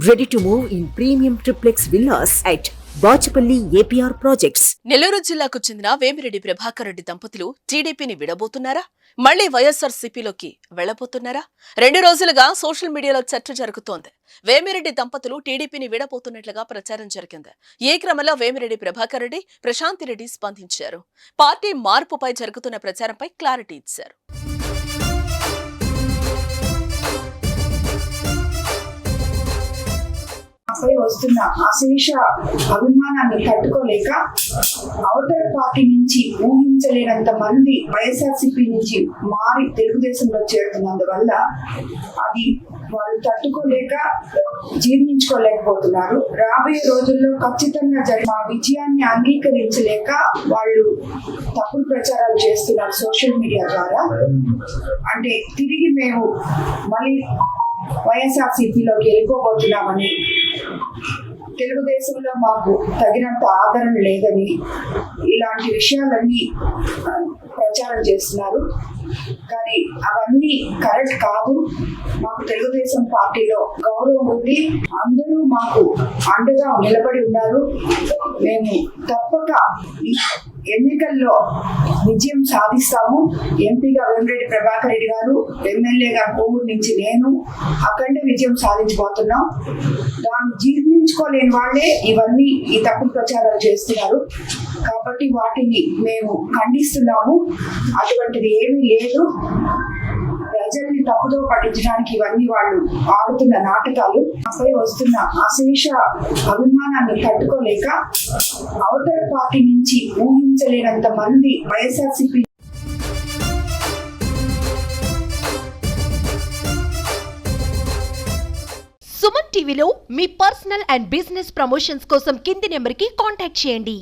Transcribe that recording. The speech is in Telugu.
Ready to move in premium triplex villas at Bachupally APR projects. Nellore జిల్లాకు చెందిన వేమిరెడ్డి ప్రభాకర్ రెడ్డి దంపతులు టీడీపీని విడబోతున్నారా, మళ్లీ వైఎస్ఆర్సీపీలోకి వెళ్లబోతున్నారా? 2 రోజులుగా సోషల్ మీడియాలో చర్చ జరుగుతోంది. వేమిరెడ్డి దంపతులు టీడీపీని విడబోతున్నట్లుగా ప్రచారం జరిగింది. ఈ క్రమంలో వేమిరెడ్డి ప్రభాకర్ రెడ్డి, ప్రశాంతి రెడ్డి స్పందించారు. పార్టీ మార్పుపై జరుగుతున్న ప్రచారంపై క్లారిటీ ఇచ్చారు. వస్తున్న అశేష అభిమానాన్ని తట్టుకోలేక అవతల పార్టీ నుంచి ఊహించలేనంత మంది వైఎస్ఆర్సీపీ నుంచి మారి తెలుగుదేశంలో చేరుతున్నందువల్ల అది వాళ్ళు తట్టుకోలేక జీర్ణించుకోలేకపోతున్నారు. రాబోయే రోజుల్లో ఖచ్చితంగా జరిగిన విజయాన్ని అంగీకరించలేక వాళ్ళు తప్పుడు ప్రచారాలు చేస్తున్నారు సోషల్ మీడియా ద్వారా. అంటే తిరిగి మేము మళ్ళీ వైఎస్ఆర్సీపీలోకి వెళ్ళిపోబోతున్నామని, తెలుగుదేశంలో మాకు తగినంత ఆదరణ లేదని, ఇలాంటి విషయాలన్నీ ప్రచారం చేస్తున్నారు. కానీ అవన్నీ కరెక్ట్ కాదు. మాకు తెలుగుదేశం పార్టీలో గౌరవం ఉంది, అందరూ మాకు అండగా నిలబడి ఉన్నారు. మేము తప్పక ఎన్నికల్లో విజయం సాధిస్తాము. ఎంపీగా వేమిరెడ్డి ప్రభాకర్ రెడ్డి గారు, ఎమ్మెల్యేగా కోవూరు నుంచి నేను అఖండ విజయం సాధించబోతున్నాం. దాన్ని జీర్ణించుకోలేని వాళ్ళే ఇవన్నీ ఈ తప్పుడు ప్రచారాలు చేస్తున్నారు. కాబట్టి వాటిని మేము ఖండిస్తున్నాము. అటువంటిది ఏమీ లేదు. ప్రజల్ని తప్పుదో పట్టించడానికి ఇవన్నీ వాళ్ళు ఆడుతున్న నాటకాలు. నాపై వస్తున్న అశేష అభిమానాన్ని తట్టుకోలేక అవతల పార్టీ నుంచి ఊహించలేనంత మంది వైఎస్ఆర్సీపీ సుమన్ టీవీలో మీ పర్సనల్ అండ్ బిజినెస్ ప్రమోషన్స్ కోసం కింది నెంబర్కి కాంటాక్ట్ చేయండి.